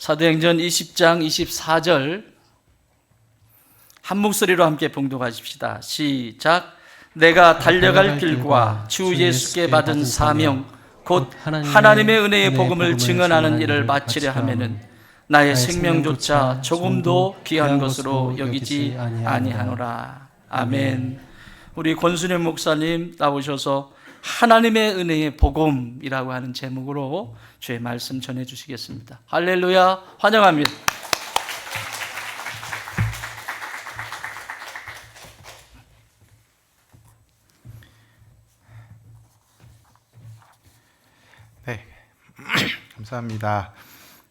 사도행전 20장 24절 한 목소리로 함께 봉독하십시다. 시작. 내가 달려갈 길과 주 예수께 받은 사명 곧 하나님의 은혜의 복음을 증언하는 일을 마치려 하면은 나의 생명조차 조금도 귀한 것으로 여기지 아니하노라. 아멘. 우리 권순현 목사님 나오셔서 하나님의 은혜의 복음이라고 하는 제목으로 주의 말씀 전해 주시겠습니다. 할렐루야. 환영합니다. 네, 감사합니다.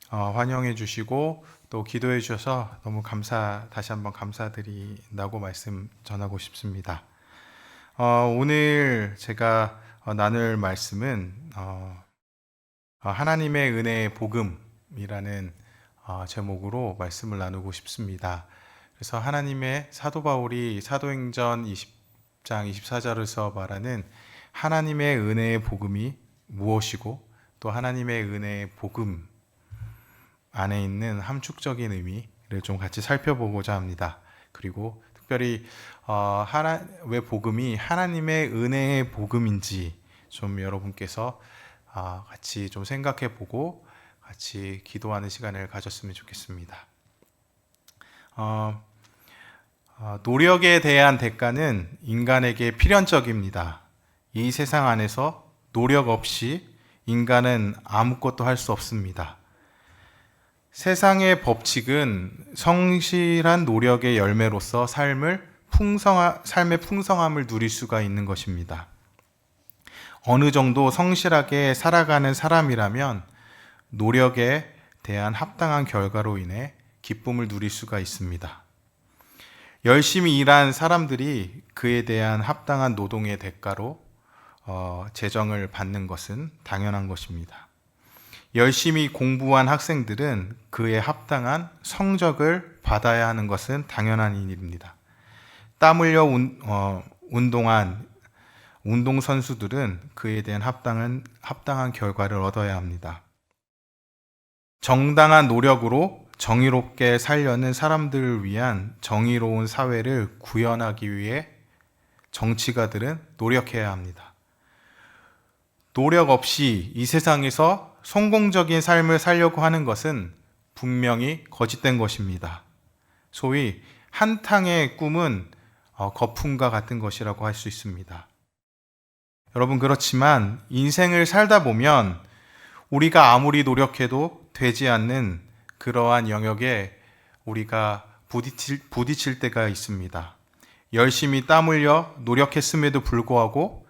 환영해 주시고 또 기도해 주셔서 너무 다시 한번 감사드린다고 말씀 전하고 싶습니다. 오늘 제가 나눌 말씀은 하나님의 은혜의 복음이라는 제목으로 말씀을 나누고 싶습니다. 그래서 하나님의 사도 바울이 사도행전 20장 24절에서 말하는 하나님의 은혜의 복음이 무엇이고 또 하나님의 은혜의 복음 안에 있는 함축적인 의미를 좀 같이 살펴보고자 합니다. 그리고 특별히 왜 복음이 하나님의 은혜의 복음인지 좀 여러분께서 같이 좀 생각해보고 같이 기도하는 시간을 가졌으면 좋겠습니다. 노력에 대한 대가는 인간에게 필연적입니다. 이 세상 안에서 노력 없이 인간은 아무것도 할 수 없습니다. 세상의 법칙은 성실한 노력의 열매로서 삶의 풍성함을 누릴 수가 있는 것입니다. 어느 정도 성실하게 살아가는 사람이라면 노력에 대한 합당한 결과로 인해 기쁨을 누릴 수가 있습니다. 열심히 일한 사람들이 그에 대한 합당한 노동의 대가로 재정을 받는 것은 당연한 것입니다. 열심히 공부한 학생들은 그에 합당한 성적을 받아야 하는 것은 당연한 일입니다. 땀 흘려 운동한 운동선수들은 그에 대한 합당한 결과를 얻어야 합니다. 정당한 노력으로 정의롭게 살려는 사람들을 위한 정의로운 사회를 구현하기 위해 정치가들은 노력해야 합니다. 노력 없이 이 세상에서 성공적인 삶을 살려고 하는 것은 분명히 거짓된 것입니다. 소위 한탕의 꿈은 거품과 같은 것이라고 할 수 있습니다. 여러분, 그렇지만 인생을 살다 보면 우리가 아무리 노력해도 되지 않는 그러한 영역에 우리가 부딪힐 때가 있습니다. 열심히 땀 흘려 노력했음에도 불구하고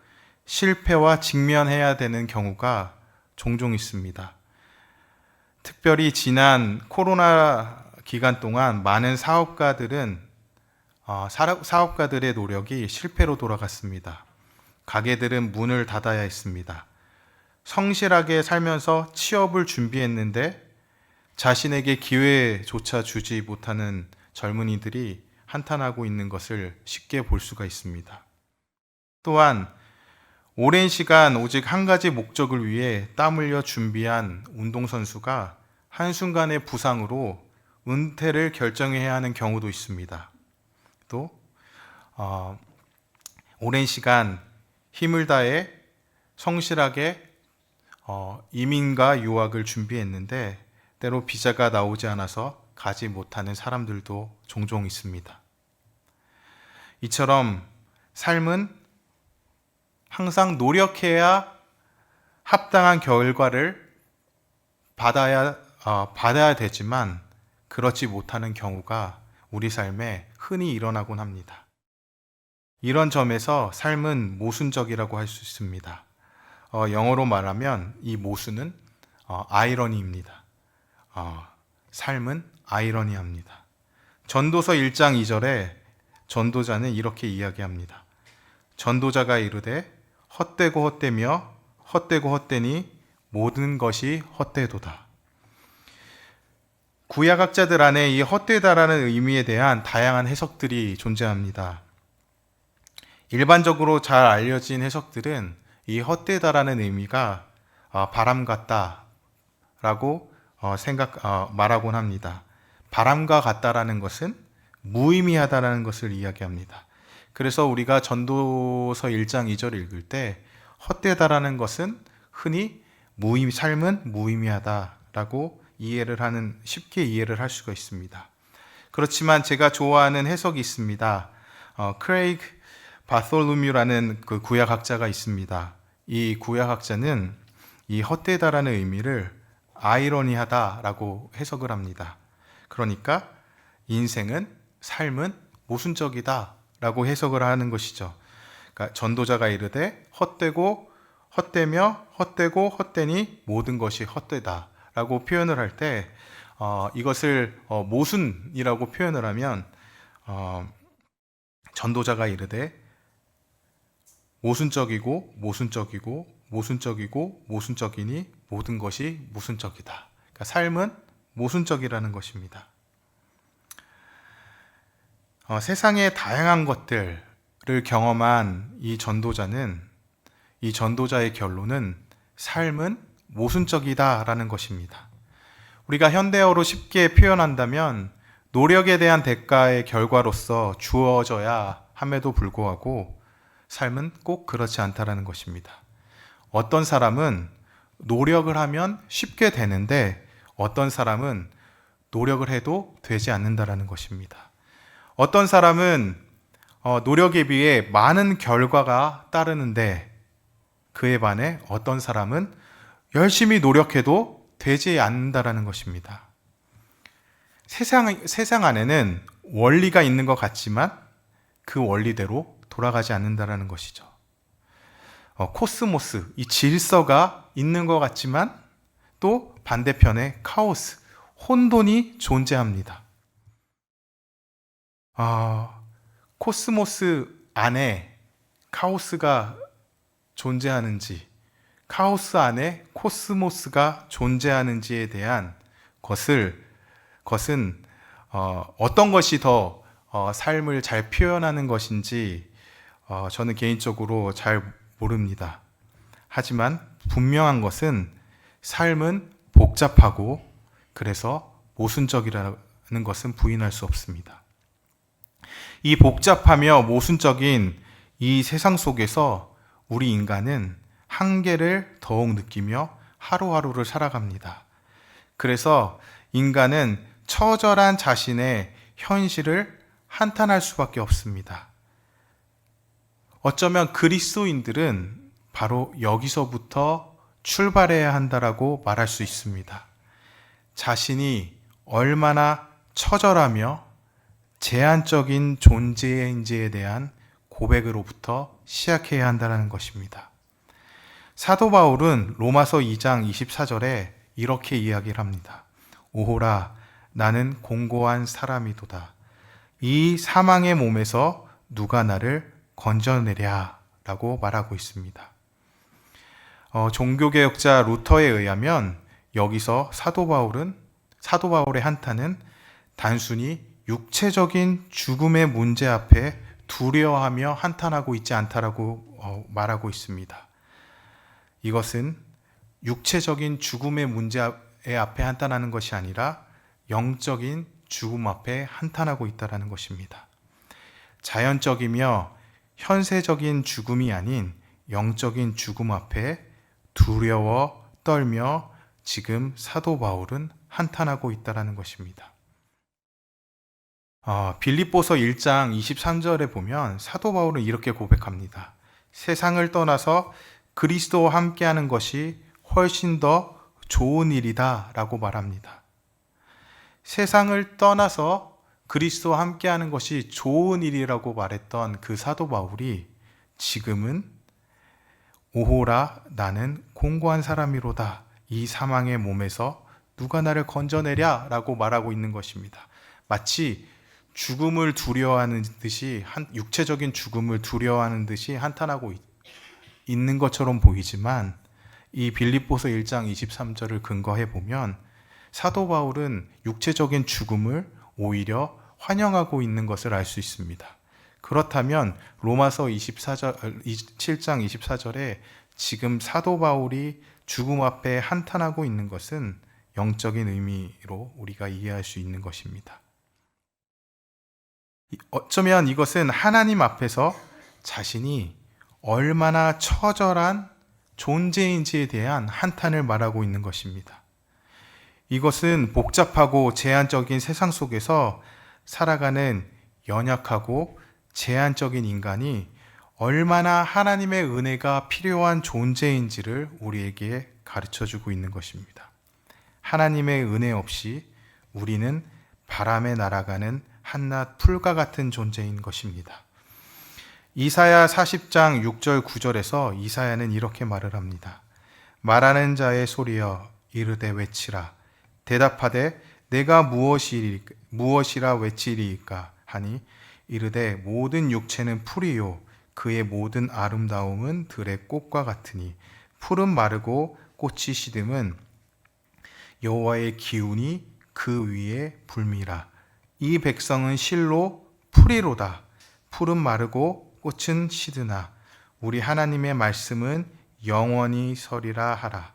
실패와 직면해야 되는 경우가 종종 있습니다. 특별히 지난 코로나 기간 동안 많은 사업가들의 노력이 실패로 돌아갔습니다. 가게들은 문을 닫아야 했습니다. 성실하게 살면서 취업을 준비했는데 자신에게 기회조차 주지 못하는 젊은이들이 한탄하고 있는 것을 쉽게 볼 수가 있습니다. 또한 오랜 시간 오직 한 가지 목적을 위해 땀 흘려 준비한 운동선수가 한순간의 부상으로 은퇴를 결정해야 하는 경우도 있습니다. 또 오랜 시간 힘을 다해 성실하게 이민과 유학을 준비했는데 때로 비자가 나오지 않아서 가지 못하는 사람들도 종종 있습니다. 이처럼 삶은 항상 노력해야 합당한 결과를 받아야 되지만 그렇지 못하는 경우가 우리 삶에 흔히 일어나곤 합니다. 이런 점에서 삶은 모순적이라고 할 수 있습니다. 영어로 말하면 이 모순은 아이러니입니다. 삶은 아이러니합니다. 전도서 1장 2절에 전도자는 이렇게 이야기합니다. 전도자가 이르되 헛되고 헛되며 헛되고 헛되니 모든 것이 헛되도다. 구약학자들 안에 이 헛되다라는 의미에 대한 다양한 해석들이 존재합니다. 일반적으로 잘 알려진 해석들은 이 헛되다라는 의미가 바람 같다라고 말하곤 합니다. 바람과 같다라는 것은 무의미하다라는 것을 이야기합니다. 그래서 우리가 전도서 1장 2절 읽을 때 헛되다라는 것은 흔히 삶은 무의미하다라고 쉽게 이해를 할 수가 있습니다. 그렇지만 제가 좋아하는 해석이 있습니다. 크레이그 바솔로뮤라는 그 구약학자가 있습니다. 이 구약학자는 이 헛되다라는 의미를 아이러니하다라고 해석을 합니다. 그러니까 삶은 모순적이다라고 해석을 하는 것이죠. 그러니까 전도자가 이르되 헛되며 헛되니 모든 것이 헛되다라고 표현을 할 때 이것을 모순이라고 표현을 하면 전도자가 이르되 모순적이니 모든 것이 모순적이다. 그러니까 삶은 모순적이라는 것입니다. 세상의 다양한 것들을 경험한 이 전도자의 결론은 삶은 모순적이다라는 것입니다. 우리가 현대어로 쉽게 표현한다면 노력에 대한 대가의 결과로서 주어져야 함에도 불구하고 삶은 꼭 그렇지 않다라는 것입니다. 어떤 사람은 노력을 하면 쉽게 되는데 어떤 사람은 노력을 해도 되지 않는다라는 것입니다. 어떤 사람은 노력에 비해 많은 결과가 따르는데 그에 반해 어떤 사람은 열심히 노력해도 되지 않는다라는 것입니다. 세상 안에는 원리가 있는 것 같지만 그 원리대로 돌아가지 않는다라는 것이죠. 코스모스, 이 질서가 있는 것 같지만 또 반대편에 카오스, 혼돈이 존재합니다. 코스모스 안에 카오스가 존재하는지, 카오스 안에 코스모스가 존재하는지에 대한 것은 어떤 것이 더 삶을 잘 표현하는 것인지 저는 개인적으로 잘 모릅니다. 하지만 분명한 것은 삶은 복잡하고 그래서 모순적이라는 것은 부인할 수 없습니다. 이 복잡하며 모순적인 이 세상 속에서 우리 인간은 한계를 더욱 느끼며 하루하루를 살아갑니다. 그래서 인간은 처절한 자신의 현실을 한탄할 수밖에 없습니다. 어쩌면 그리스도인들은 바로 여기서부터 출발해야 한다라고 말할 수 있습니다. 자신이 얼마나 처절하며 제한적인 존재인지에 대한 고백으로부터 시작해야 한다는 것입니다. 사도 바울은 로마서 2장 24절에 이렇게 이야기를 합니다. 오호라, 나는 공고한 사람이도다. 이 사망의 몸에서 누가 나를 건져내랴 라고 말하고 있습니다. 종교개혁자 루터에 의하면 여기서 사도 바울의 한탄은 단순히 육체적인 죽음의 문제 앞에 두려워하며 한탄하고 있지 않다라고 말하고 있습니다. 이것은 육체적인 죽음의 문제 앞에 한탄하는 것이 아니라 영적인 죽음 앞에 한탄하고 있다는 것입니다. 자연적이며 현세적인 죽음이 아닌 영적인 죽음 앞에 두려워 떨며 지금 사도 바울은 한탄하고 있다는 것입니다. 빌립보서 1장 23절에 보면 사도 바울은 이렇게 고백합니다. 세상을 떠나서 그리스도와 함께하는 것이 훨씬 더 좋은 일이다 라고 말합니다. 세상을 떠나서 그리스도와 함께하는 것이 좋은 일이라고 말했던 그 사도 바울이 지금은 오호라, 나는 공고한 사람이로다. 이 사망의 몸에서 누가 나를 건져내랴 라고 말하고 있는 것입니다. 마치 죽음을 두려워하는 듯이 육체적인 죽음을 두려워하는 듯이 한탄하고 있는 것처럼 보이지만 이 빌립보서 1장 23절을 근거해 보면 사도 바울은 육체적인 죽음을 오히려 환영하고 있는 것을 알 수 있습니다. 그렇다면 로마서 7장 24절에 지금 사도 바울이 죽음 앞에 한탄하고 있는 것은 영적인 의미로 우리가 이해할 수 있는 것입니다. 어쩌면 이것은 하나님 앞에서 자신이 얼마나 처절한 존재인지에 대한 한탄을 말하고 있는 것입니다. 이것은 복잡하고 제한적인 세상 속에서 살아가는 연약하고 제한적인 인간이 얼마나 하나님의 은혜가 필요한 존재인지를 우리에게 가르쳐주고 있는 것입니다. 하나님의 은혜 없이 우리는 바람에 날아가는 한낱 풀과 같은 존재인 것입니다. 이사야 40장 6절 9절에서 이사야는 이렇게 말을 합니다. 말하는 자의 소리여 이르되 외치라. 대답하되 내가 무엇이라 외치리이까 하니 이르되 모든 육체는 풀이요 그의 모든 아름다움은 들의 꽃과 같으니 풀은 마르고 꽃이 시듬은 여호와의 기운이 그 위에 불미라. 이 백성은 실로 풀이로다. 풀은 마르고 꽃은 시드나 우리 하나님의 말씀은 영원히 서리라 하라.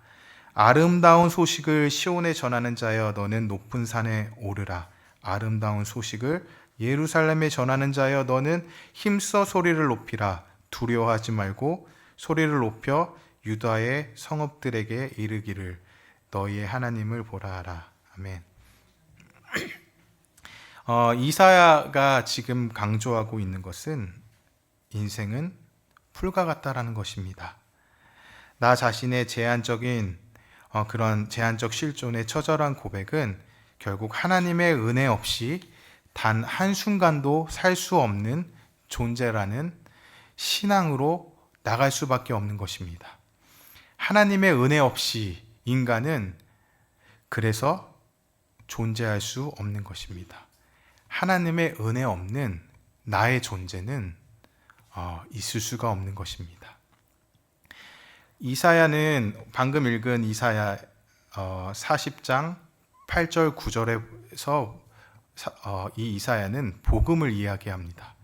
아름다운 소식을 시온에 전하는 자여 너는 높은 산에 오르라. 아름다운 소식을 예루살렘에 전하는 자여 너는 힘써 소리를 높이라. 두려워하지 말고 소리를 높여 유다의 성읍들에게 이르기를 너희의 하나님을 보라 하라. 아멘. 이사야가 지금 강조하고 있는 것은 인생은 풀과 같다라는 것입니다. 나 자신의 제한적인 그런 제한적 실존의 처절한 고백은 결국 하나님의 은혜 없이 단 한순간도 살 수 없는 존재라는 신앙으로 나갈 수밖에 없는 것입니다. 하나님의 은혜 없이 인간은 그래서 존재할 수 없는 것입니다. 하나님의 은혜 없는 나의 존재는 있을 수가 없는 것입니다. 이사야는 방금 읽은 이사야 40장 8절 9절에서 이 이사야는 복음을 이야기합니다.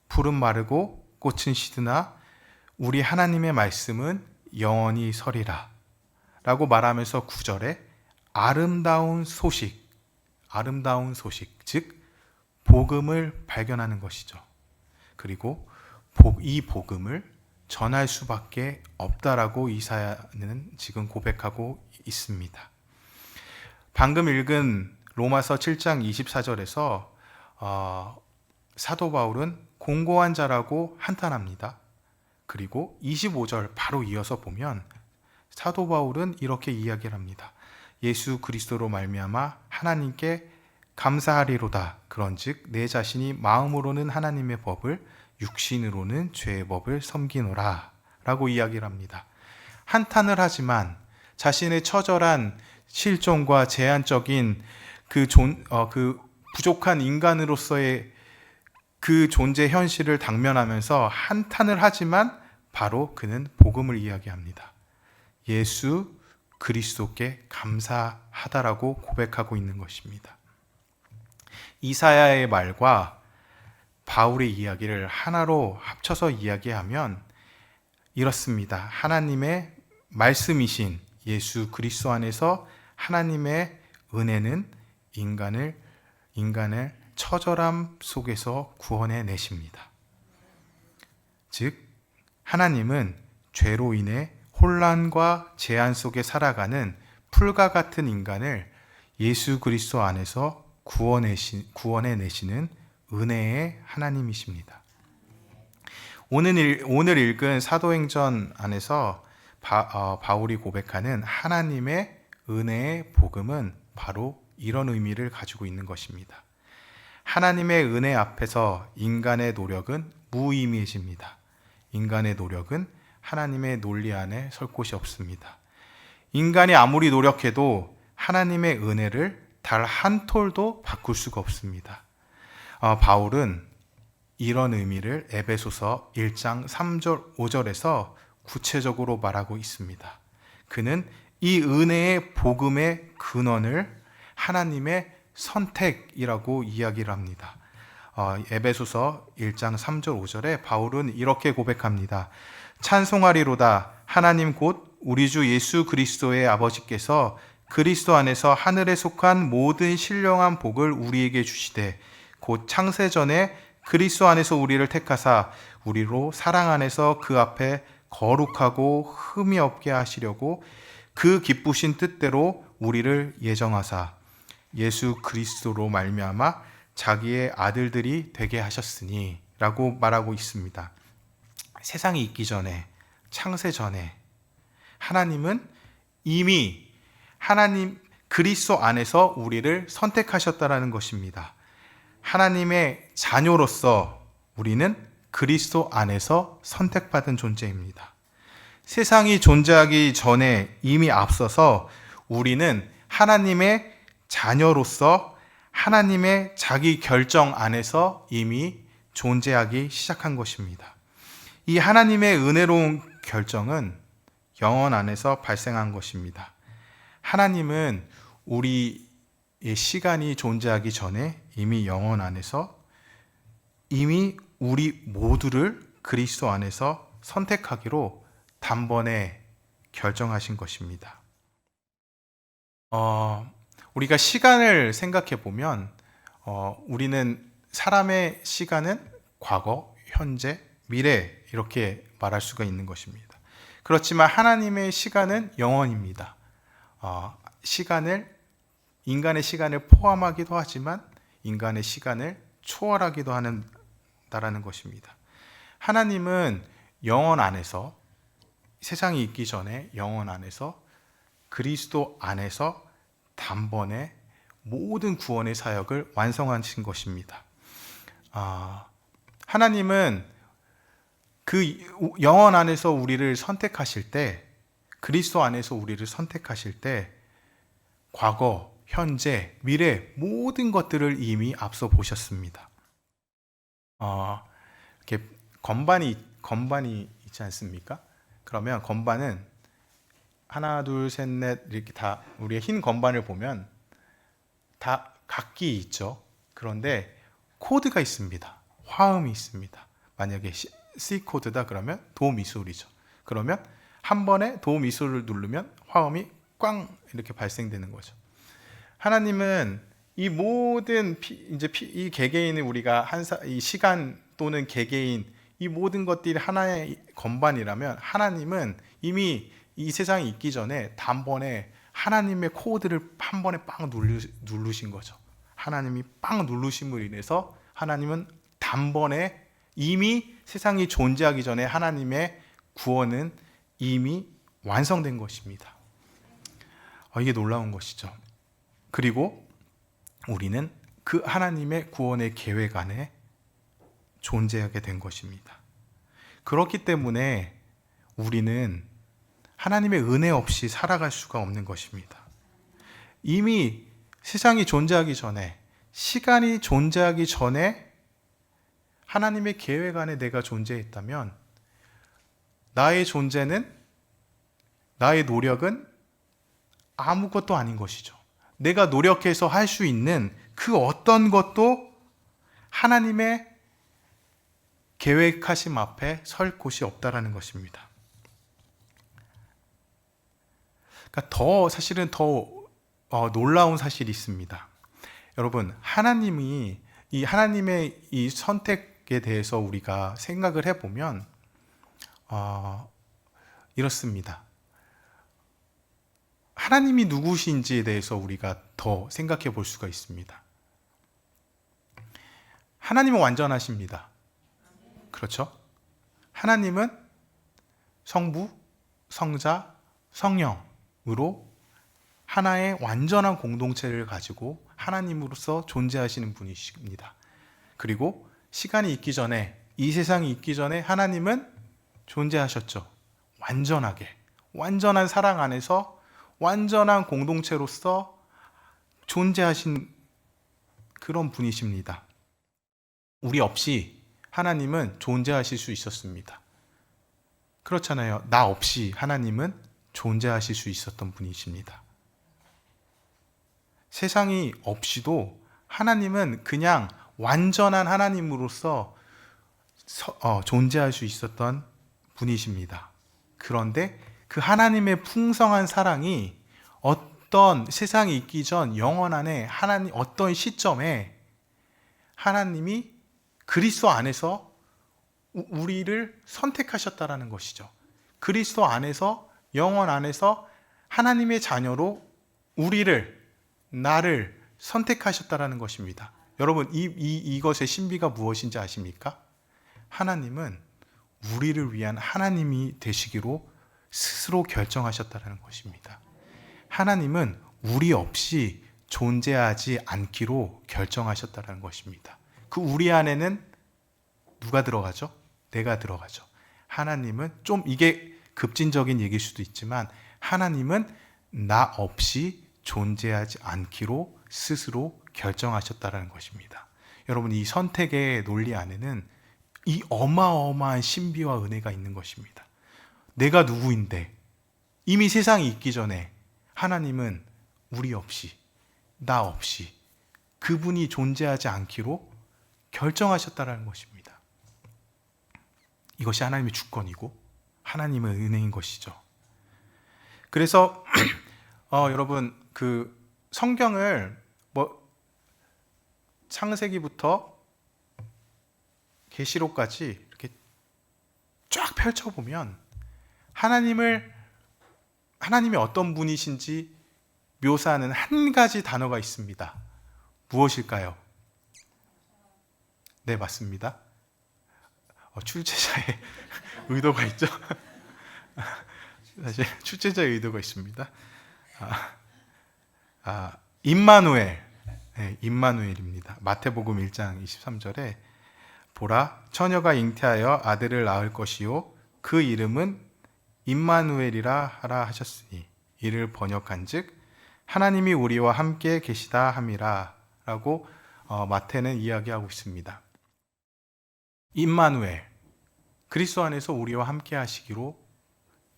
풀은 마르고 꽃은 시드나 우리 하나님의 말씀은 영원히 서리라 라고 말하면서 9절에 아름다운 소식, 즉 복음을 발견하는 것이죠. 그리고 이 복음을 전할 수밖에 없다라고 이사야는 지금 고백하고 있습니다. 방금 읽은 로마서 7장 24절에서 사도 바울은 공고한 자라고 한탄합니다. 그리고 25절 바로 이어서 보면 사도 바울은 이렇게 이야기를 합니다. 예수 그리스도로 말미암아 하나님께 감사하리로다. 그런즉 내 자신이 마음으로는 하나님의 법을 육신으로는 죄의 법을 섬기노라 라고 이야기를 합니다. 한탄을 하지만 자신의 처절한 실존과 제한적인 그 부족한 인간으로서의 그 존재 현실을 당면하면서 한탄을 하지만 바로 그는 복음을 이야기합니다. 예수 그리스도께 감사하다라고 고백하고 있는 것입니다. 이사야의 말과 바울의 이야기를 하나로 합쳐서 이야기하면 이렇습니다. 하나님의 말씀이신 예수 그리스도 안에서 하나님의 은혜는 인간을 처절함 속에서 구원해 내십니다. 즉 하나님은 죄로 인해 혼란과 제한 속에 살아가는 풀과 같은 인간을 예수 그리스도 안에서 구원해 내시는 은혜의 하나님이십니다. 오늘 읽은 사도행전 안에서 바울이 고백하는 하나님의 은혜의 복음은 바로 이런 의미를 가지고 있는 것입니다. 하나님의 은혜 앞에서 인간의 노력은 무의미해집니다. 인간의 노력은 하나님의 논리 안에 설 곳이 없습니다. 인간이 아무리 노력해도 하나님의 은혜를 달 한 톨도 바꿀 수가 없습니다. 바울은 이런 의미를 에베소서 1장 3절 5절에서 구체적으로 말하고 있습니다. 그는 이 은혜의 복음의 근원을 하나님의 선택이라고 이야기를 합니다. 에베소서 1장 3절 5절에 바울은 이렇게 고백합니다. 찬송하리로다. 하나님 곧 우리 주 예수 그리스도의 아버지께서 그리스도 안에서 하늘에 속한 모든 신령한 복을 우리에게 주시되 곧 창세전에 그리스도 안에서 우리를 택하사 우리로 사랑 안에서 그 앞에 거룩하고 흠이 없게 하시려고 그 기쁘신 뜻대로 우리를 예정하사 예수 그리스도로 말미암아 자기의 아들들이 되게 하셨으니 라고 말하고 있습니다. 세상이 있기 전에, 창세 전에 하나님은 이미 하나님 그리스도 안에서 우리를 선택하셨다라는 것입니다. 하나님의 자녀로서 우리는 그리스도 안에서 선택받은 존재입니다. 세상이 존재하기 전에 이미 앞서서 우리는 하나님의 자녀로서 하나님의 자기 결정 안에서 이미 존재하기 시작한 것입니다. 이 하나님의 은혜로운 결정은 영혼 안에서 발생한 것입니다. 하나님은 우리의 시간이 존재하기 전에 이미 영혼 안에서 이미 우리 모두를 그리스도 안에서 선택하기로 단번에 결정하신 것입니다. 우리가 시간을 생각해 보면 우리는 사람의 시간은 과거, 현재, 미래 이렇게 말할 수가 있는 것입니다. 그렇지만 하나님의 시간은 영원입니다. 인간의 시간을 포함하기도 하지만 인간의 시간을 초월하기도 한다라는 것입니다. 하나님은 영원 안에서 세상이 있기 전에 영원 안에서 그리스도 안에서 단번에 모든 구원의 사역을 완성하신 것입니다. 하나님은 그 영원 안에서 우리를 선택하실 때, 그리스도 안에서 우리를 선택하실 때 과거, 현재, 미래 모든 것들을 이미 앞서 보셨습니다. 이렇게 건반이 있지 않습니까? 그러면 건반은 하나, 둘, 셋, 넷 이렇게 다 우리의 흰 건반을 보면 다 각기 있죠. 그런데 코드가 있습니다. 화음이 있습니다. 만약에 C 코드다 그러면 도 미솔이죠. 그러면 한 번에 도 미솔을 누르면 화음이 꽝 이렇게 발생되는 거죠. 하나님은 이 모든 이 개개인의 우리가 이 시간 또는 개개인 이 모든 것들이 하나의 건반이라면 하나님은 이미 이 세상이 있기 전에 단번에 하나님의 코드를 한 번에 빵 누르신 거죠. 하나님이 빵 누르심으로 인해서 하나님은 단번에 이미 세상이 존재하기 전에 하나님의 구원은 이미 완성된 것입니다. 이게 놀라운 것이죠. 그리고 우리는 그 하나님의 구원의 계획 안에 존재하게 된 것입니다. 그렇기 때문에 우리는 하나님의 은혜 없이 살아갈 수가 없는 것입니다. 이미 세상이 존재하기 전에, 시간이 존재하기 전에 하나님의 계획 안에 내가 존재했다면 나의 존재는, 나의 노력은 아무것도 아닌 것이죠. 내가 노력해서 할 수 있는 그 어떤 것도 하나님의 계획하심 앞에 설 곳이 없다라는 것입니다. 그러니까 사실은 더 놀라운 사실이 있습니다. 여러분, 하나님의 이 선택에 대해서 우리가 생각을 해보면 이렇습니다. 하나님이 누구신지에 대해서 우리가 더 생각해 볼 수가 있습니다. 하나님은 완전하십니다. 그렇죠? 하나님은 성부, 성자, 성령으로 하나의 완전한 공동체를 가지고 하나님으로서 존재하시는 분이십니다. 그리고 시간이 있기 전에, 이 세상이 있기 전에 하나님은 존재하셨죠. 완전하게, 완전한 사랑 안에서 완전한 공동체로서 존재하신 그런 분이십니다. 우리 없이 하나님은 존재하실 수 있었습니다. 그렇잖아요. 나 없이 하나님은 존재하실 수 있었던 분이십니다. 세상이 없이도 하나님은 그냥 완전한 하나님으로서 존재할 수 있었던 분이십니다. 그런데 그 하나님의 풍성한 사랑이 어떤 세상이 있기 전 영원 안에 하나님 어떤 시점에 하나님이 그리스도 안에서 우리를 선택하셨다라는 것이죠. 그리스도 안에서 영원 안에서 하나님의 자녀로 나를 선택하셨다라는 것입니다. 여러분 이것의 신비가 무엇인지 아십니까? 하나님은 우리를 위한 하나님이 되시기로 스스로 결정하셨다는 것입니다. 하나님은 우리 없이 존재하지 않기로 결정하셨다는 것입니다. 그 우리 안에는 누가 들어가죠? 내가 들어가죠. 하나님은 좀 이게 급진적인 얘기일 수도 있지만 하나님은 나 없이 존재하지 않기로 스스로 결정하셨다는 것입니다. 여러분 이 선택의 논리 안에는 이 어마어마한 신비와 은혜가 있는 것입니다. 내가 누구인데 이미 세상이 있기 전에 하나님은 우리 없이 나 없이 그분이 존재하지 않기로 결정하셨다는 것입니다. 이것이 하나님의 주권이고 하나님의 은혜인 것이죠. 그래서 여러분 그 성경을 창세기부터 계시록까지 이렇게 쫙 펼쳐보면 하나님이 어떤 분이신지 묘사하는 한 가지 단어가 있습니다. 무엇일까요? 네, 맞습니다. 출제자의 의도가 있죠. 사실 출제자의 의도가 있습니다. 임마누엘, 네, 임마누엘입니다. 마태복음 1장 23절에 보라, 처녀가 잉태하여 아들을 낳을 것이요 그 이름은 임마누엘이라 하라 하셨으니 이를 번역한즉 하나님이 우리와 함께 계시다 함이라 라고 마태는 이야기하고 있습니다. 임마누엘, 그리스도 안에서 우리와 함께 하시기로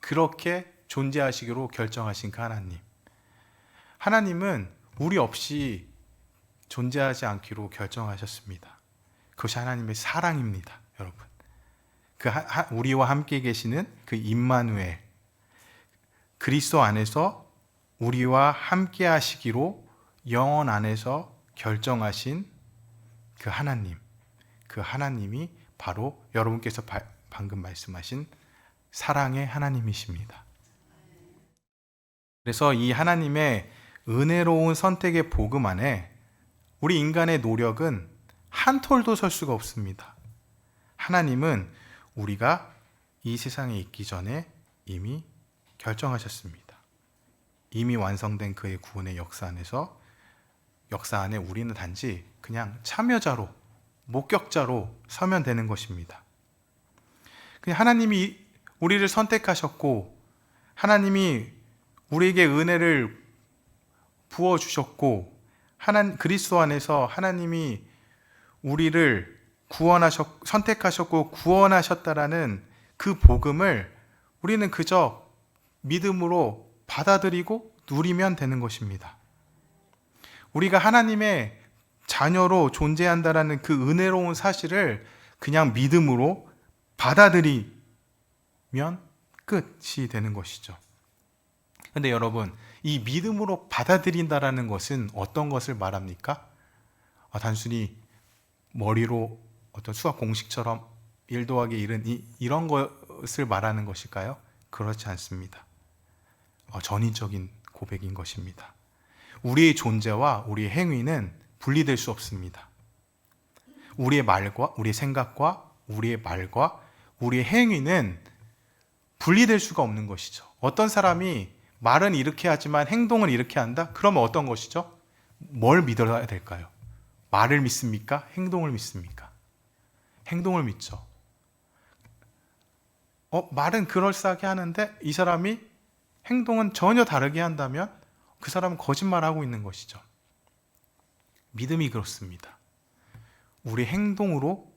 그렇게 존재하시기로 결정하신 그 하나님. 하나님은 우리 없이 존재하지 않기로 결정하셨습니다. 그것이 하나님의 사랑입니다, 여러분. 우리와 함께 계시는 그 임마누엘, 그리스도 안에서 우리와 함께 하시기로 영원 안에서 결정하신 그 하나님, 그 하나님이 바로 여러분께서 방금 말씀하신 사랑의 하나님이십니다. 그래서 이 하나님의 은혜로운 선택의 복음 안에 우리 인간의 노력은 한 톨도 설 수가 없습니다. 하나님은 우리가 이 세상에 있기 전에 이미 결정하셨습니다. 이미 완성된 그의 구원의 역사 안에 우리는 단지 그냥 참여자로, 목격자로 서면 되는 것입니다. 그냥 하나님이 우리를 선택하셨고 하나님이 우리에게 은혜를 부어주셨고 그리스도 안에서 하나님이 우리를 선택하셨고 구원하셨다라는 그 복음을 우리는 그저 믿음으로 받아들이고 누리면 되는 것입니다. 우리가 하나님의 자녀로 존재한다라는 그 은혜로운 사실을 그냥 믿음으로 받아들이면 끝이 되는 것이죠. 그런데 여러분, 이 믿음으로 받아들인다라는 것은 어떤 것을 말합니까? 단순히 머리로 어떤 수학 공식처럼 1 더하기 1은 이런 것을 말하는 것일까요? 그렇지 않습니다. 전인적인 고백인 것입니다. 우리의 존재와 우리의 행위는 분리될 수 없습니다. 우리의 생각과 우리의 말과 우리의 행위는 분리될 수가 없는 것이죠. 어떤 사람이 말은 이렇게 하지만 행동은 이렇게 한다? 그러면 어떤 것이죠? 뭘 믿어야 될까요? 말을 믿습니까? 행동을 믿습니까? 행동을 믿죠. 말은 그럴싸하게 하는데 이 사람이 행동은 전혀 다르게 한다면 그 사람은 거짓말하고 있는 것이죠. 믿음이 그렇습니다. 우리 행동으로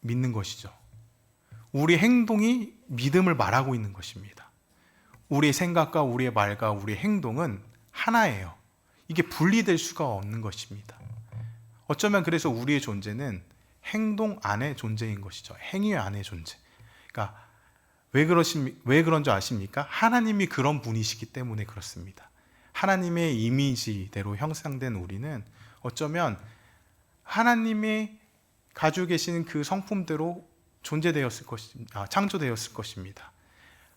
믿는 것이죠. 우리 행동이 믿음을 말하고 있는 것입니다. 우리의 생각과 우리의 말과 우리의 행동은 하나예요. 이게 분리될 수가 없는 것입니다. 어쩌면 그래서 우리의 존재는 행동 안의 존재인 것이죠. 행위 안의 존재. 그러니까 왜 그런 줄 아십니까? 하나님이 그런 분이시기 때문에 그렇습니다. 하나님의 이미지대로 형상된 우리는 어쩌면 하나님이 가지고 계신 그 성품대로 창조되었을 것입니다.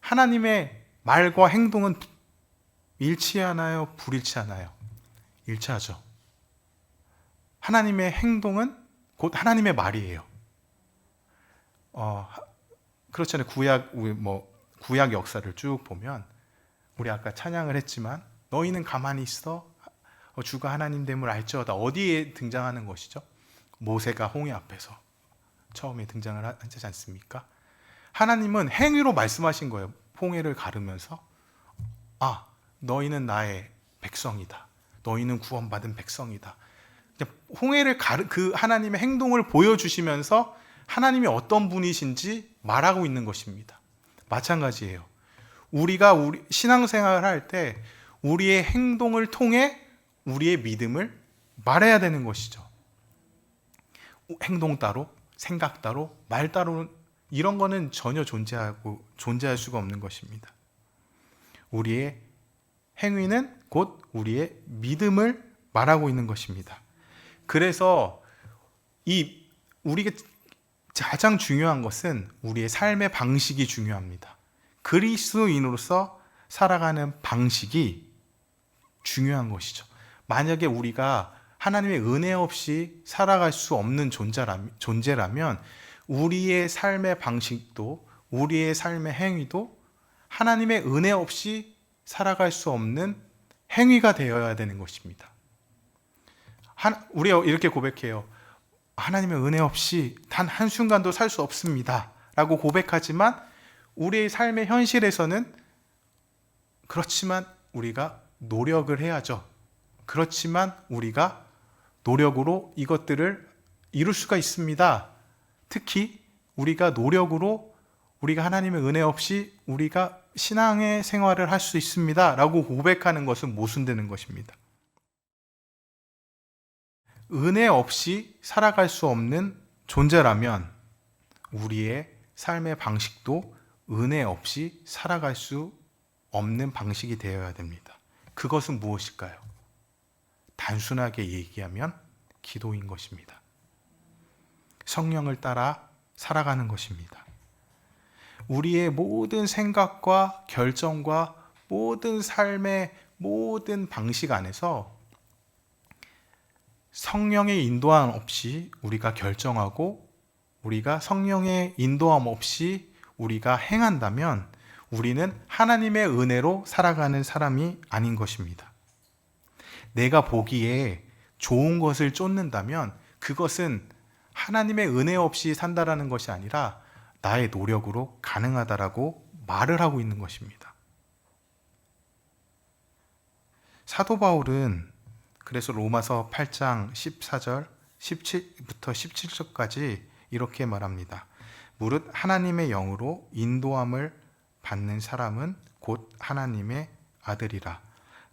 하나님의 말과 행동은 일치하나요? 불일치하나요? 일치하죠. 하나님의 행동은 곧 하나님의 말이에요. 그렇잖아요. 구약 역사를 쭉 보면 우리 아까 찬양을 했지만 너희는 가만히 있어 주가 하나님됨을 알지어다. 어디에 등장하는 것이죠? 모세가 홍해 앞에서 처음에 등장을 하지 않습니까? 하나님은 행위로 말씀하신 거예요. 홍해를 가르면서 너희는 나의 백성이다. 너희는 구원받은 백성이다. 홍해를 그 하나님의 행동을 보여주시면서 하나님이 어떤 분이신지 말하고 있는 것입니다. 마찬가지예요. 우리가 신앙생활을 할 때 우리의 행동을 통해 우리의 믿음을 말해야 되는 것이죠. 행동 따로, 생각 따로, 말 따로 이런 거는 전혀 존재할 수가 없는 것입니다. 우리의 행위는 곧 우리의 믿음을 말하고 있는 것입니다. 그래서 우리가 가장 중요한 것은 우리의 삶의 방식이 중요합니다. 그리스도인으로서 살아가는 방식이 중요한 것이죠. 만약에 우리가 하나님의 은혜 없이 살아갈 수 없는 존재라면 우리의 삶의 방식도 우리의 삶의 행위도 하나님의 은혜 없이 살아갈 수 없는 행위가 되어야 되는 것입니다. 우리가 이렇게 고백해요. 하나님의 은혜 없이 단 한순간도 살 수 없습니다 라고 고백하지만 우리의 삶의 현실에서는 그렇지만 우리가 노력을 해야죠. 그렇지만 우리가 노력으로 이것들을 이룰 수가 있습니다. 특히 우리가 노력으로 우리가 하나님의 은혜 없이 우리가 신앙의 생활을 할 수 있습니다 라고 고백하는 것은 모순되는 것입니다. 은혜 없이 살아갈 수 없는 존재라면 우리의 삶의 방식도 은혜 없이 살아갈 수 없는 방식이 되어야 됩니다. 그것은 무엇일까요? 단순하게 얘기하면 기도인 것입니다. 성령을 따라 살아가는 것입니다. 우리의 모든 생각과 결정과 모든 삶의 모든 방식 안에서 성령의 인도함 없이 우리가 결정하고 우리가 성령의 인도함 없이 우리가 행한다면 우리는 하나님의 은혜로 살아가는 사람이 아닌 것입니다. 내가 보기에 좋은 것을 쫓는다면 그것은 하나님의 은혜 없이 산다라는 것이 아니라 나의 노력으로 가능하다라고 말을 하고 있는 것입니다. 사도 바울은 그래서 로마서 8장 14절 17부터 17절까지 이렇게 말합니다. 무릇 하나님의 영으로 인도함을 받는 사람은 곧 하나님의 아들이라.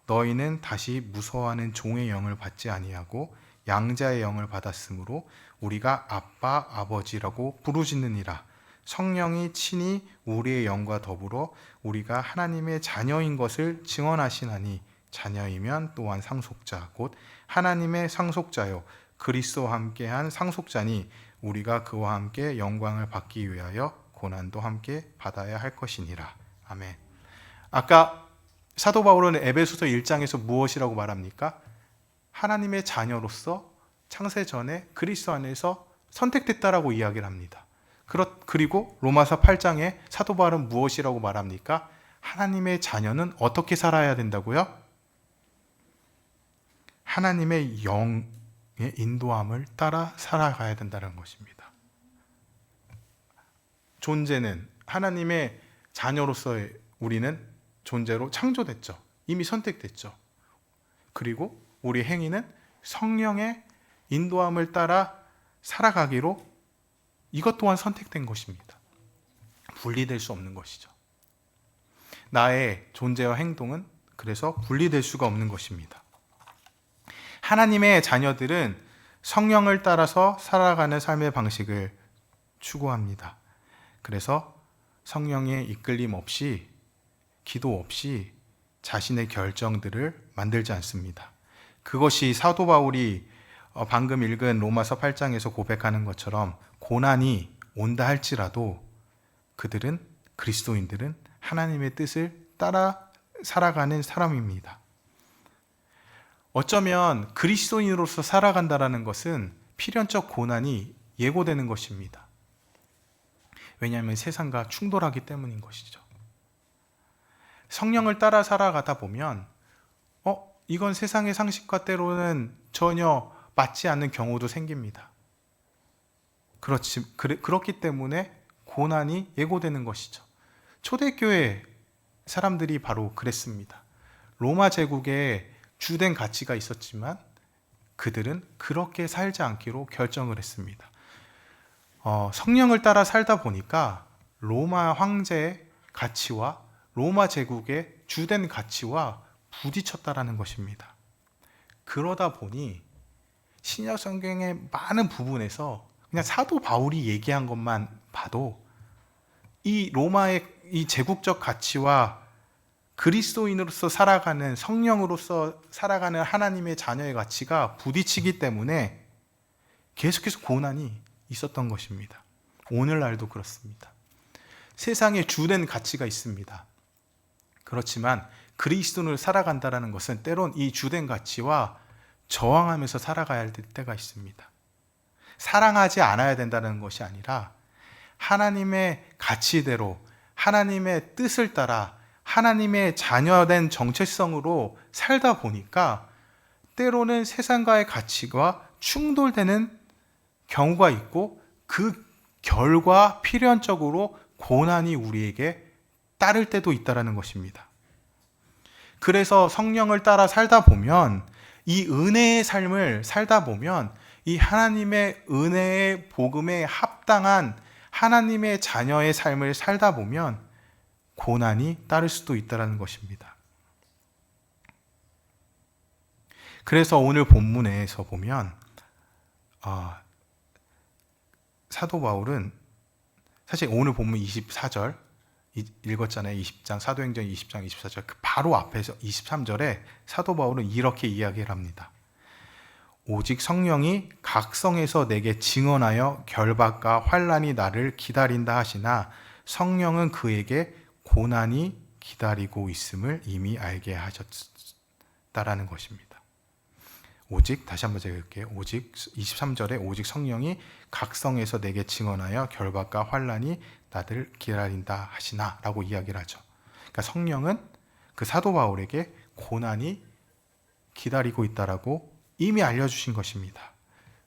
너희는 다시 무서워하는 종의 영을 받지 아니하고 양자의 영을 받았으므로 우리가 아빠 아버지라고 부르짖느니라. 성령이 친히 우리의 영과 더불어 우리가 하나님의 자녀인 것을 증언하시나니 자녀이면 또한 상속자 곧 하나님의 상속자요 그리스도와 함께한 상속자니 우리가 그와 함께 영광을 받기 위하여 고난도 함께 받아야 할 것이니라. 아멘. 아까 사도 바울은 에베소서 1장에서 무엇이라고 말합니까? 하나님의 자녀로서 창세 전에 그리스도 안에서 선택됐다라고 이야기를 합니다. 그리고 로마서 8장에 사도 바울은 무엇이라고 말합니까? 하나님의 자녀는 어떻게 살아야 된다고요? 하나님의 영의 인도함을 따라 살아가야 된다는 것입니다. 존재는 하나님의 자녀로서의 우리는 존재로 창조됐죠. 이미 선택됐죠. 그리고 우리 행위는 성령의 인도함을 따라 살아가기로 이것 또한 선택된 것입니다. 분리될 수 없는 것이죠. 나의 존재와 행동은 그래서 분리될 수가 없는 것입니다. 하나님의 자녀들은 성령을 따라서 살아가는 삶의 방식을 추구합니다. 그래서 성령의 이끌림 없이 기도 없이 자신의 결정들을 만들지 않습니다. 그것이 사도 바울이 방금 읽은 로마서 8장에서 고백하는 것처럼 고난이 온다 할지라도 그리스도인들은 하나님의 뜻을 따라 살아가는 사람입니다. 어쩌면 그리스도인으로서 살아간다라는 것은 필연적 고난이 예고되는 것입니다. 왜냐하면 세상과 충돌하기 때문인 것이죠. 성령을 따라 살아가다 보면 이건 세상의 상식과 때로는 전혀 맞지 않는 경우도 생깁니다. 그렇기 때문에 고난이 예고되는 것이죠. 초대교회 사람들이 바로 그랬습니다. 로마 제국에 주된 가치가 있었지만 그들은 그렇게 살지 않기로 결정을 했습니다. 성령을 따라 살다 보니까 로마 황제의 가치와 로마 제국의 주된 가치와 부딪혔다라는 것입니다. 그러다 보니 신약 성경의 많은 부분에서 그냥 사도 바울이 얘기한 것만 봐도 이 로마의 이 제국적 가치와 그리스도인으로서 살아가는 성령으로서 살아가는 하나님의 자녀의 가치가 부딪히기 때문에 계속해서 고난이 있었던 것입니다. 오늘날도 그렇습니다. 세상에 주된 가치가 있습니다. 그렇지만 그리스도인으로 살아간다는 것은 때론 이 주된 가치와 저항하면서 살아가야 할 때가 있습니다. 사랑하지 않아야 된다는 것이 아니라 하나님의 가치대로 하나님의 뜻을 따라 하나님의 자녀된 정체성으로 살다 보니까 때로는 세상과의 가치가 충돌되는 경우가 있고 그 결과 필연적으로 고난이 우리에게 따를 때도 있다는 것입니다. 그래서 성령을 따라 살다 보면 이 은혜의 삶을 살다 보면 이 하나님의 은혜의 복음에 합당한 하나님의 자녀의 삶을 살다 보면 고난이 따를 수도 있다는 것입니다. 그래서 오늘 본문에서 보면 사도 바울은 사실 오늘 본문 24절 읽었잖아요. 20장 사도행전 20장 24절 그 바로 앞에서 23절에 사도 바울은 이렇게 이야기를 합니다. 오직 성령이 각성에서 내게 증언하여 결박과 환난이 나를 기다린다 하시나 성령은 그에게 고난이 기다리고 있음을 이미 알게 하셨다라는 것입니다. 오직 다시 한번 제가 읽을게요. 오직 23절에 오직 성령이 각성에서 내게 증언하여 결박과 환난이 나를 기다린다 하시나 라고 이야기를 하죠. 그러니까 성령은 그 사도 바울에게 고난이 기다리고 있다라고 이미 알려주신 것입니다.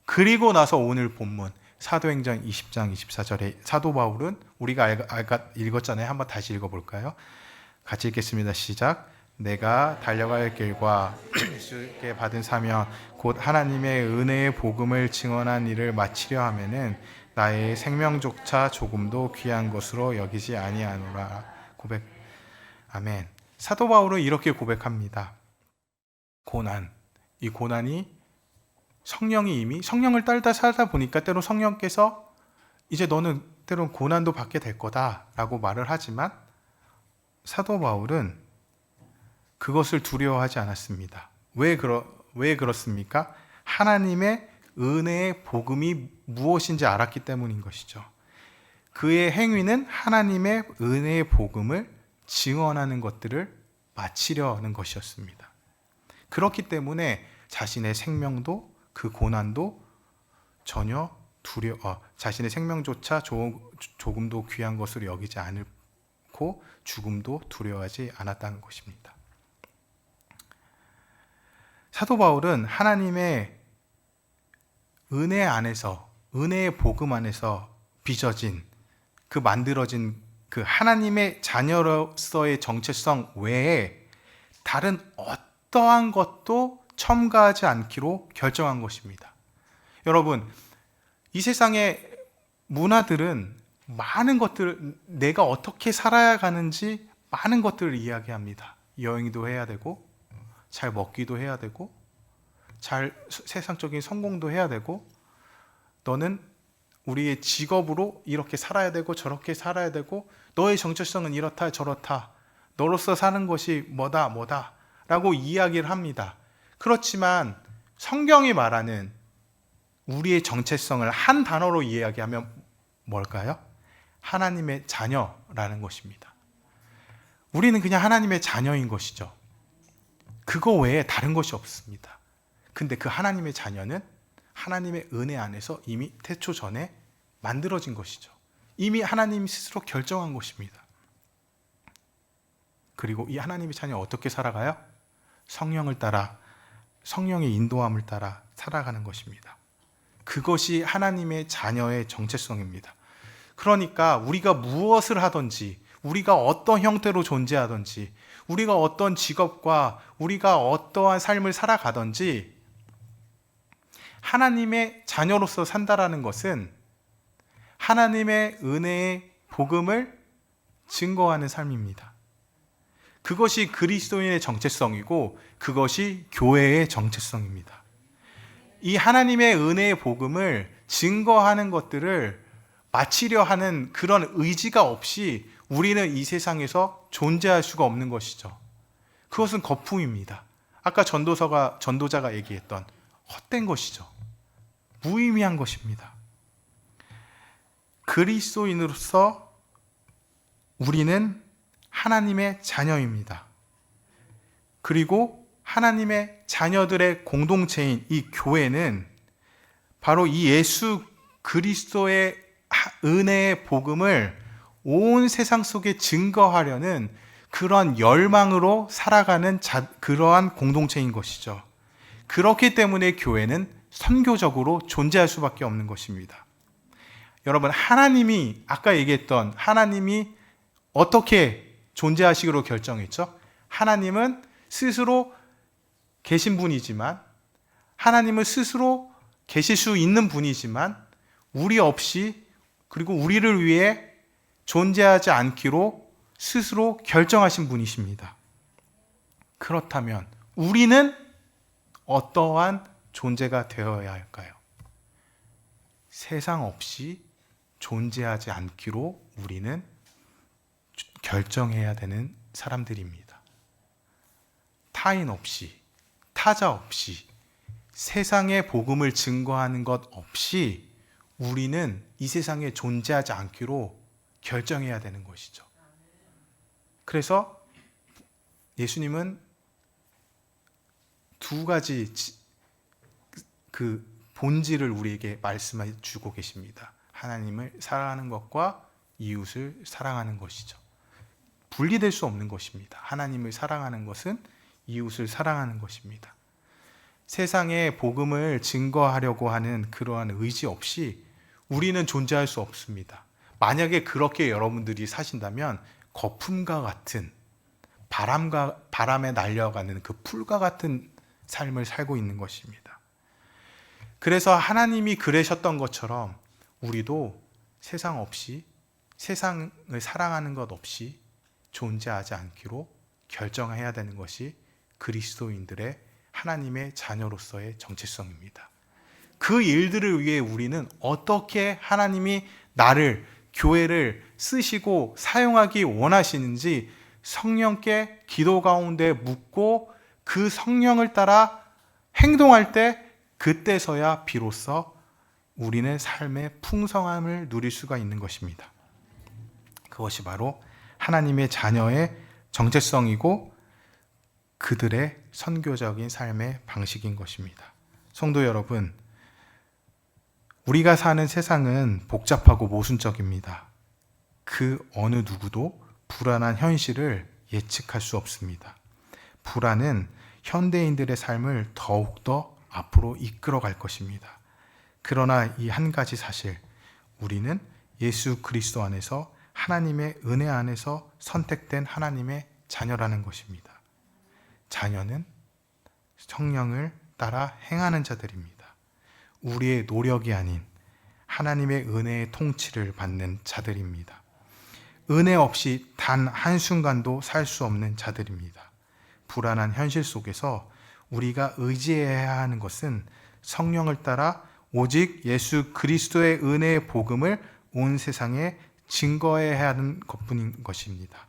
그리고 나서 오늘 본문 사도행전 20장 24절에 사도 바울은 우리가 읽었잖아요. 한번 다시 읽어볼까요? 같이 읽겠습니다. 시작. 내가 달려갈 길과 예수께 받은 사명 곧 하나님의 은혜의 복음을 증언한 일을 마치려 하면은 나의 생명조차 조금도 귀한 것으로 여기지 아니하노라. 고백. 아멘. 사도 바울은 이렇게 고백합니다. 이 고난이 성령을 따르다 살다 보니까 때로 성령께서 이제 너는 때론 고난도 받게 될 거다라고 말을 하지만 사도 바울은 그것을 두려워하지 않았습니다. 왜 그렇습니까? 하나님의 은혜의 복음이 무엇인지 알았기 때문인 것이죠. 그의 행위는 하나님의 은혜의 복음을 증언하는 것들을 마치려는 것이었습니다. 그렇기 때문에 자신의 생명도 그 고난도 전혀 자신의 생명조차 조금도 귀한 것으로 여기지 않고 죽음도 두려워하지 않았다는 것입니다. 사도 바울은 하나님의 은혜 안에서 은혜의 복음 안에서 빚어진 만들어진 그 하나님의 자녀로서의 정체성 외에 다른 어떠한 것도 첨가하지 않기로 결정한 것입니다. 여러분, 이 세상의 문화들은 많은 것들, 내가 어떻게 살아야 가는지 많은 것들을 이야기합니다. 여행도 해야 되고, 잘 먹기도 해야 되고, 세상적인 성공도 해야 되고, 너는 우리의 직업으로 이렇게 살아야 되고 저렇게 살아야 되고, 너의 정체성은 이렇다 저렇다, 너로서 사는 것이 뭐다 라고 이야기를 합니다. 그렇지만 성경이 말하는 우리의 정체성을 한 단어로 이야기하면 뭘까요? 하나님의 자녀라는 것입니다. 우리는 그냥 하나님의 자녀인 것이죠. 그거 외에 다른 것이 없습니다. 근데 그 하나님의 자녀는 하나님의 은혜 안에서 이미 태초 전에 만들어진 것이죠. 이미 하나님이 스스로 결정한 것입니다. 그리고 이 하나님의 자녀 어떻게 살아가요? 성령을 따라, 성령의 인도함을 따라 살아가는 것입니다. 그것이 하나님의 자녀의 정체성입니다. 그러니까 우리가 무엇을 하든지, 우리가 어떤 형태로 존재하든지, 우리가 어떤 직업과 우리가 어떠한 삶을 살아가든지 하나님의 자녀로서 산다라는 것은 하나님의 은혜의 복음을 증거하는 삶입니다. 그것이 그리스도인의 정체성이고 그것이 교회의 정체성입니다. 이 하나님의 은혜의 복음을 증거하는 것들을 마치려 하는 그런 의지가 없이 우리는 이 세상에서 존재할 수가 없는 것이죠. 그것은 거품입니다. 아까 전도자가 얘기했던 헛된 것이죠. 무의미한 것입니다. 그리스도인으로서 우리는 하나님의 자녀입니다. 그리고 하나님의 자녀들의 공동체인 이 교회는 바로 이 예수 그리스도의 은혜의 복음을 온 세상 속에 증거하려는 그러한 열망으로 살아가는 그러한 공동체인 것이죠. 그렇기 때문에 교회는 선교적으로 존재할 수밖에 없는 것입니다. 여러분, 하나님이 아까 얘기했던 하나님이 어떻게 존재하시기로 결정했죠? 하나님은 스스로 계신 분이지만, 하나님은 스스로 계실 수 있는 분이지만 우리 없이, 그리고 우리를 위해 존재하지 않기로 스스로 결정하신 분이십니다. 그렇다면 우리는 어떠한 존재가 되어야 할까요? 세상 없이 존재하지 않기로 우리는 결정해야 되는 사람들입니다. 타인 없이, 타자 없이, 세상의 복음을 증거하는 것 없이 우리는 이 세상에 존재하지 않기로 결정해야 되는 것이죠. 그래서 예수님은 두 가지 그 본질을 우리에게 말씀해 주고 계십니다. 하나님을 사랑하는 것과 이웃을 사랑하는 것이죠. 분리될 수 없는 것입니다. 하나님을 사랑하는 것은 이웃을 사랑하는 것입니다. 세상에 복음을 증거하려고 하는 그러한 의지 없이 우리는 존재할 수 없습니다. 만약에 그렇게 여러분들이 사신다면 거품과 같은, 바람에 날려가는 그 풀과 같은 삶을 살고 있는 것입니다. 그래서 하나님이 그러셨던 것처럼 우리도 세상 없이, 세상을 사랑하는 것 없이 존재하지 않기로 결정해야 되는 것이 그리스도인들의 하나님의 자녀로서의 정체성입니다. 그 일들을 위해 우리는 어떻게 하나님이 나를, 교회를 쓰시고 사용하기 원하시는지 성령께 기도 가운데 묻고 그 성령을 따라 행동할 때, 그때서야 비로소 우리는 삶의 풍성함을 누릴 수가 있는 것입니다. 그것이 바로 하나님의 자녀의 정체성이고 그들의 선교적인 삶의 방식인 것입니다. 성도 여러분, 우리가 사는 세상은 복잡하고 모순적입니다. 그 어느 누구도 불안한 현실을 예측할 수 없습니다. 불안은 현대인들의 삶을 더욱더 앞으로 이끌어 갈 것입니다. 그러나 이 한 가지 사실, 우리는 예수 그리스도 안에서 하나님의 은혜 안에서 선택된 하나님의 자녀라는 것입니다. 자녀는 성령을 따라 행하는 자들입니다. 우리의 노력이 아닌 하나님의 은혜의 통치를 받는 자들입니다. 은혜 없이 단 한순간도 살 수 없는 자들입니다. 불안한 현실 속에서 우리가 의지해야 하는 것은 성령을 따라 오직 예수 그리스도의 은혜의 복음을 온 세상에 증거해야 하는 것뿐인 것입니다.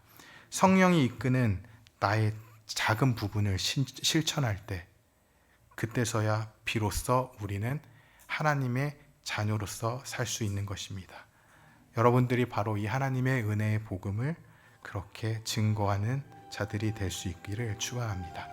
성령이 이끄는 나의 작은 부분을 실천할 때, 그때서야 비로소 우리는 하나님의 자녀로서 살 수 있는 것입니다. 여러분들이 바로 이 하나님의 은혜의 복음을 그렇게 증거하는 자들이 될 수 있기를 축원합니다.